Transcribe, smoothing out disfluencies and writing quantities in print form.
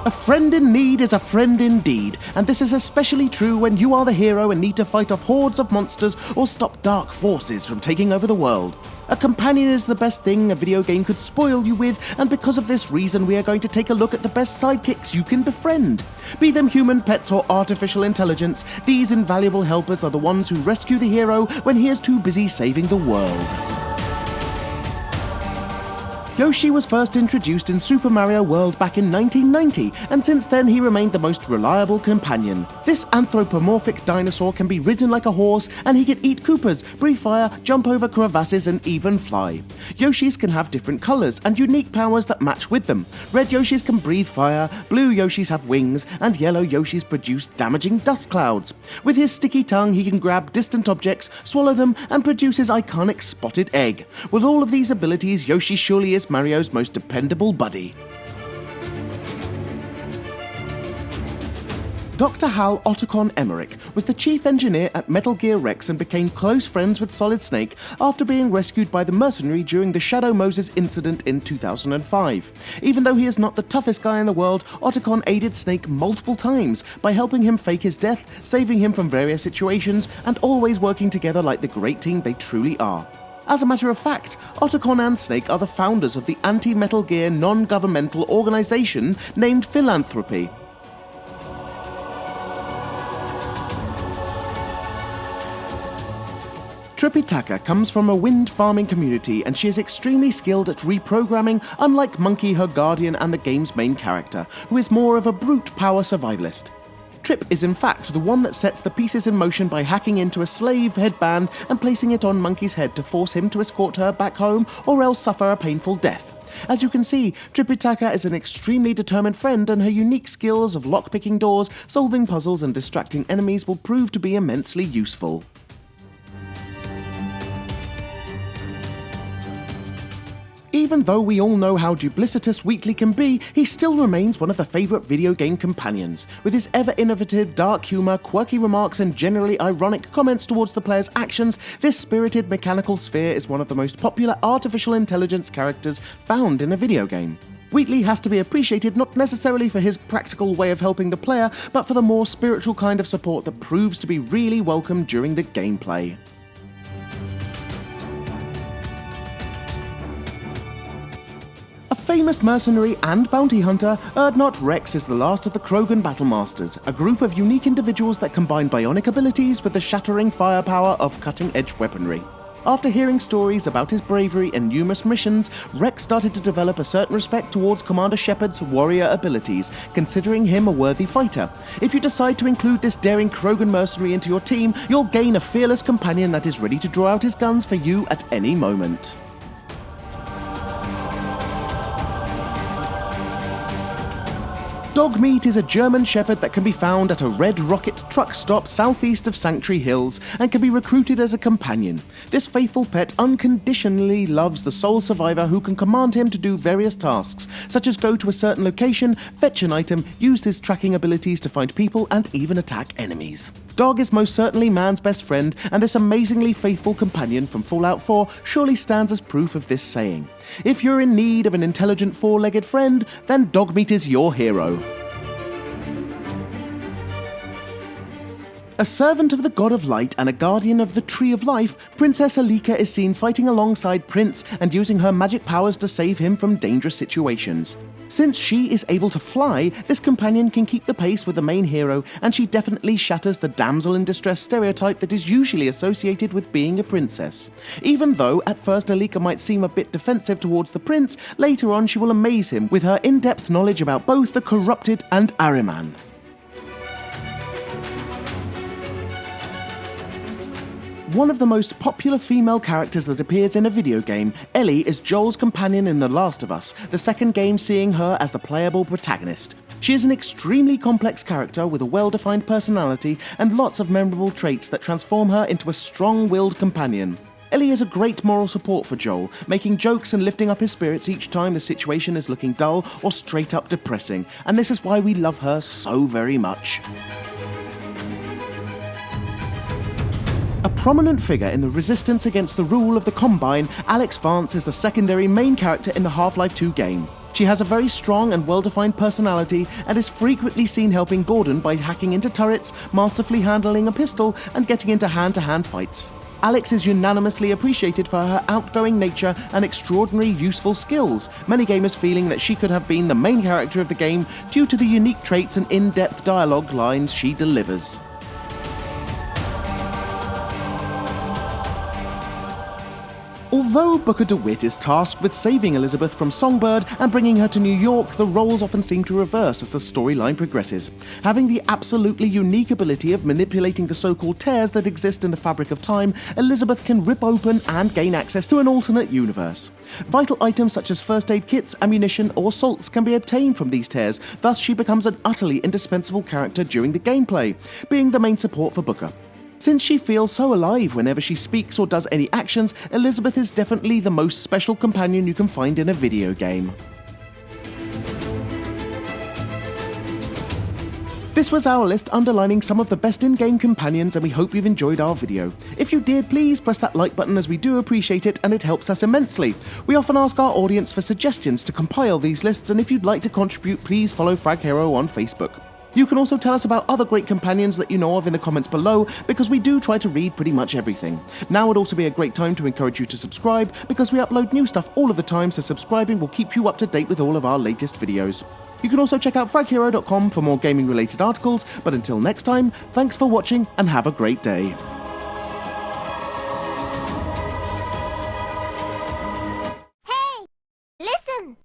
A friend in need is a friend indeed, and this is especially true when you are the hero and need to fight off hordes of monsters or stop dark forces from taking over the world. A companion is the best thing a video game could spoil you with, and because of this reason we are going to take a look at the best sidekicks you can befriend. Be them human pets or artificial intelligence, these invaluable helpers are the ones who rescue the hero when he is too busy saving the world. Yoshi was first introduced in Super Mario World back in 1990, and since then he remained the most reliable companion. This anthropomorphic dinosaur can be ridden like a horse, and he can eat Koopas, breathe fire, jump over crevasses, and even fly. Yoshis can have different colours and unique powers that match with them. Red Yoshis can breathe fire, blue Yoshis have wings, and yellow Yoshis produce damaging dust clouds. With his sticky tongue he can grab distant objects, swallow them, and produce his iconic spotted egg. With all of these abilities, Yoshi surely is Mario's most dependable buddy. Dr. Hal Otacon was the chief engineer at Metal Gear Wrex and became close friends with Solid Snake after being rescued by the mercenary during the Shadow Moses incident in 2005. Even though he is not the toughest guy in the world, Otacon aided Snake multiple times by helping him fake his death, saving him from various situations, and always working together like the great team they truly are. As a matter of fact, Otacon and Snake are the founders of the anti-Metal Gear non-governmental organisation named Philanthropy. Tripitaka comes from a wind farming community, and she is extremely skilled at reprogramming, unlike Monkey, her guardian and the game's main character, who is more of a brute power survivalist. Trip is in fact the one that sets the pieces in motion by hacking into a slave headband and placing it on Monkey's head to force him to escort her back home or else suffer a painful death. As you can see, Tripitaka is an extremely determined friend, and her unique skills of lockpicking doors, solving puzzles and distracting enemies will prove to be immensely useful. Even though we all know how duplicitous Wheatley can be, he still remains one of the favourite video game companions. With his ever-innovative, dark humour, quirky remarks and generally ironic comments towards the player's actions, this spirited mechanical sphere is one of the most popular artificial intelligence characters found in a video game. Wheatley has to be appreciated not necessarily for his practical way of helping the player, but for the more spiritual kind of support that proves to be really welcome during the gameplay. Famous mercenary and bounty hunter, Wrex is the last of the Krogan Battlemasters, a group of unique individuals that combine bionic abilities with the shattering firepower of cutting-edge weaponry. After hearing stories about his bravery and numerous missions, Wrex started to develop a certain respect towards Commander Shepard's warrior abilities, considering him a worthy fighter. If you decide to include this daring Krogan mercenary into your team, you'll gain a fearless companion that is ready to draw out his guns for you at any moment. Dogmeat is a German Shepherd that can be found at a Red Rocket truck stop southeast of Sanctuary Hills and can be recruited as a companion. This faithful pet unconditionally loves the sole survivor who can command him to do various tasks, such as go to a certain location, fetch an item, use his tracking abilities to find people, and even attack enemies. Dog is most certainly man's best friend, and this amazingly faithful companion from Fallout 4 surely stands as proof of this saying. If you're in need of an intelligent four-legged friend, then Dogmeat is your hero. A servant of the God of Light and a guardian of the Tree of Life, Princess Elika is seen fighting alongside Prince and using her magic powers to save him from dangerous situations. Since she is able to fly, this companion can keep the pace with the main hero, and she definitely shatters the damsel in distress stereotype that is usually associated with being a princess. Even though at first Elika might seem a bit defensive towards the prince, later on she will amaze him with her in-depth knowledge about both the corrupted and Ahriman. One of the most popular female characters that appears in a video game, Ellie is Joel's companion in The Last of Us, the second game seeing her as the playable protagonist. She is an extremely complex character with a well-defined personality and lots of memorable traits that transform her into a strong-willed companion. Ellie is a great moral support for Joel, making jokes and lifting up his spirits each time the situation is looking dull or straight up depressing, and this is why we love her so very much. A prominent figure in the resistance against the rule of the Combine, Alyx Vance is the secondary main character in the Half-Life 2 game. She has a very strong and well-defined personality and is frequently seen helping Gordon by hacking into turrets, masterfully handling a pistol, and getting into hand-to-hand fights. Alyx is unanimously appreciated for her outgoing nature and extraordinary useful skills, many gamers feeling that she could have been the main character of the game due to the unique traits and in-depth dialogue lines she delivers. Although Booker DeWitt is tasked with saving Elizabeth from Songbird and bringing her to New York, the roles often seem to reverse as the storyline progresses. Having the absolutely unique ability of manipulating the so-called tears that exist in the fabric of time, Elizabeth can rip open and gain access to an alternate universe. Vital items such as first aid kits, ammunition, or salts can be obtained from these tears, thus she becomes an utterly indispensable character during the gameplay, being the main support for Booker. Since she feels so alive whenever she speaks or does any actions, Elizabeth is definitely the most special companion you can find in a video game. This was our list underlining some of the best in-game companions, and we hope you've enjoyed our video. If you did, please press that like button as we do appreciate it and it helps us immensely. We often ask our audience for suggestions to compile these lists, and if you'd like to contribute, please follow Frag Hero on Facebook. You can also tell us about other great companions that you know of in the comments below, because we do try to read pretty much everything. Now would also be a great time to encourage you to subscribe, because we upload new stuff all of the time, so subscribing will keep you up to date with all of our latest videos. You can also check out fraghero.com for more gaming related articles, but until next time, thanks for watching and have a great day.